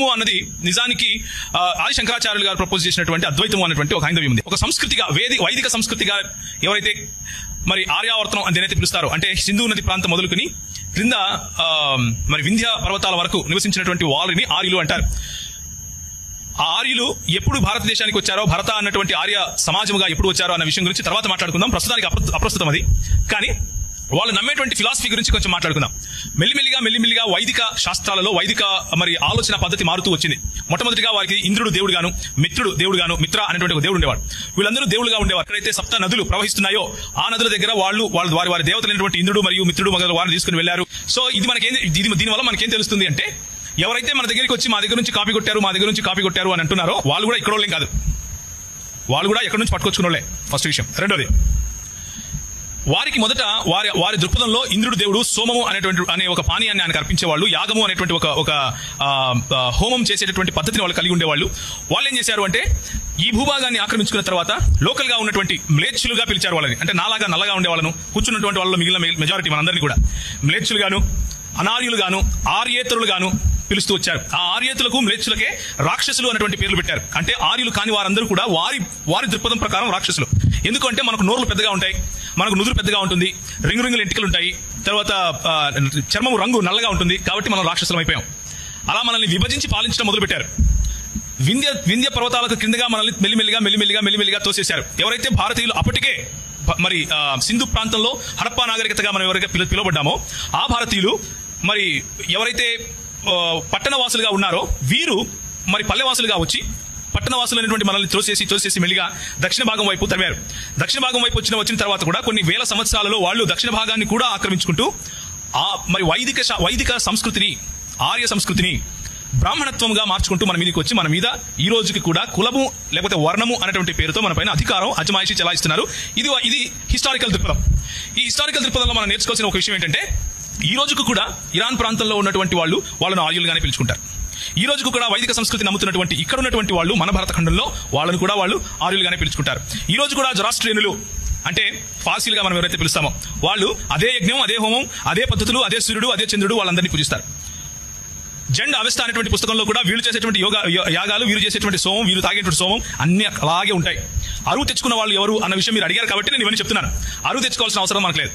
అన్నది నిజానికి ఆది శంకరాచార్యులు గారు ప్రపోజ్ చేసినటువంటి అద్వైతం అనేటువంటి ఒక హైందవ్యం ఉంది. ఒక సంస్కృతిగా వైదిక సంస్కృతిగా ఎవరైతే మరి ఆర్యావర్తనం అని దేనైతే పిలుస్తారో, అంటే సింధు నది ప్రాంతం మొదలుకొని క్రింద మరి వింధ్య పర్వతాల వరకు నివసించినటువంటి వారిని ఆర్యులు అంటారు. ఆ ఆర్యులు ఎప్పుడు భారతదేశానికి వచ్చారో, భారత అన్నటువంటి ఆర్య సమాజముగా ఎప్పుడు వచ్చారో అన్న విషయం గురించి తర్వాత మాట్లాడుకుందాం. ప్రస్తుతానికి అప్రస్తుతం అది. కానీ వాళ్ళు నమ్మేటువంటి ఫిలాసఫీ గురించి కొంచెం మాట్లాడుకుందాం. మెల్లిమెల్లిగా వైదిక శాస్త్రాలలో వైదిక మరి ఆలోచన పద్ధతి మారుతూ వచ్చింది. మొట్టమొదటిగా వారికి ఇంద్రుడు దేవుడు గాను, మిత్రుడు దేవుడు గాను, మిత్ర అనేటువంటి ఒక దేవుడు ఉండేవాడు. వీళ్ళందరూ దేవుడుగా ఉండేవారు. ఎక్కడైతే సప్త నదులు ప్రవహిస్తున్నాయో ఆ నదుల దగ్గర వాళ్ళు వారి దేవతలైనటువంటి ఇంద్రుడు మరియు మిత్రుడు మొదలు వారిని తీసుకుని వెళ్లారు. సో దీనివల్ల మనకేం తెలుస్తుంది అంటే, ఎవరైతే మన దగ్గరికి వచ్చి మా దగ్గర నుంచి కాపీ కొట్టారు అని అంటున్నారో వాళ్ళు కూడా ఇక్కడ కాదు, వాళ్ళు కూడా ఎక్కడి నుంచి పట్టుకొచ్చుకున్నోళ్లే. ఫస్ట్ విషయం. రెండోది, వారికి మొదట వారి దృక్పథంలో ఇంద్రుడు దేవుడు సోమము అనే ఒక పానీయాన్ని ఆయనకు అర్పించేవాళ్ళు. యాగము అనేటువంటి ఒక హోమం చేసేటటువంటి పద్ధతిని వాళ్ళు కలిగి ఉండేవాళ్ళు. వాళ్ళు ఏం చేశారు అంటే, ఈ భూభాగాన్ని ఆక్రమించుకున్న తర్వాత లోకల్ గా ఉన్నటువంటి మ్లేచ్చులుగా పిలిచారు వాళ్ళని. అంటే నాలాగా నల్లగా ఉండే వాళ్ళను, కూర్చున్నటువంటి వాళ్ళలో మిగిలిన మెజారిటీ మనందరినీ కూడా మ్లేచ్చులుగాను, అనార్యులుగాను, ఆర్యేతరులుగాను పిలుస్తూ వచ్చారు. ఆ ఆర్యేతులకు మ్లేచ్చులకే రాక్షసులు అనేటువంటి పేర్లు పెట్టారు. అంటే ఆర్యులు కాని వారందరూ కూడా వారి దృక్పథం ప్రకారం రాక్షసులు. ఎందుకంటే మనకు నోర్లు పెద్దగా ఉంటాయి, మనకు నుదురు పెద్దగా ఉంటుంది, రింగుల ఎంటికలు ఉంటాయి, తర్వాత చర్మము రంగు నల్లగా ఉంటుంది, కాబట్టి మనం రాక్షసులం అయిపోయాం. అలా మనల్ని విభజించి పాలించడం మొదలుపెట్టారు. వింధ్య పర్వతాలకు క్రిందగా మనల్ని మెల్లిమెల్లిగా తోసేశారు. ఎవరైతే భారతీయులు అప్పటికే మరి సింధు ప్రాంతంలో హరప్పా నాగరికతగా మనం ఎవరైతే పిలువబడ్డామో ఆ భారతీయులు మరి ఎవరైతే పట్టణవాసులుగా ఉన్నారో వీరు మరి పల్లెవాసులుగా వచ్చి పట్టణవాసులు అనేటువంటి మనల్ని తోసేసి మెల్లిగా దక్షిణ భాగం వైపు తరివారు. దక్షిణ భాగం వైపు వచ్చిన తర్వాత కూడా కొన్ని వేల సంవత్సరాలలో వాళ్ళు దక్షిణ భాగాన్ని కూడా ఆక్రమించుకుంటూ ఆ మరి వైదిక సంస్కృతిని, ఆర్య సంస్కృతిని బ్రాహ్మణత్వంగా మార్చుకుంటూ మన మీదకి వచ్చి మన మీద ఈ రోజుకి కూడా కులము లేకపోతే వర్ణము అనేటువంటి పేరుతో మన పైన అధికారం అజమాయిషీ చెలాయిస్తున్నారు. ఇది హిస్టారికల్ దృక్పథం. ఈ హిస్టారికల్ దృక్పథంలో మనం నేర్చుకోవాల్సిన ఒక విషయం ఏంటంటే, ఈ రోజుకు కూడా ఇరాన్ ప్రాంతంలో ఉన్నటువంటి వాళ్ళను ఆర్యులుగానే పిలుచుకుంటారు. ఈ రోజుకు కూడా వైదిక సంస్కృతి నమ్ముతున్నటువంటి ఇక్కడ ఉన్నటువంటి వాళ్ళు మన భారతఖండంలో వాళ్ళను కూడా వాళ్ళు ఆర్యులుగానే పిలుచుకుంటారు. ఈ రోజు కూడా జొరాస్ట్రియనులు అంటే ఫార్సీలుగా మనం ఎవరైతే పిలుస్తామో వాళ్ళు అదే యజ్ఞం, అదే హోమం, అదే పద్ధతులు, అదే సూర్యుడు, అదే చంద్రుడు వాళ్ళందరినీ పూజిస్తారు. జెండ్ అవస్థ అనేటువంటి పుస్తకంలో కూడా వీళ్ళు చేసేటువంటి యాగాలు, వీరు చేసేటువంటి సోమం, వీరు తాగేటువంటి సోమం అన్ని అలాగే ఉంటాయి. అరువు తెచ్చుకున్న వాళ్ళు ఎవరు అన్న విషయం మీరు అడిగారు కాబట్టి నేను ఇవన్నీ చెప్తున్నాను. అరువు తెచ్చుకోవాల్సిన అవసరం మనకు లేదు.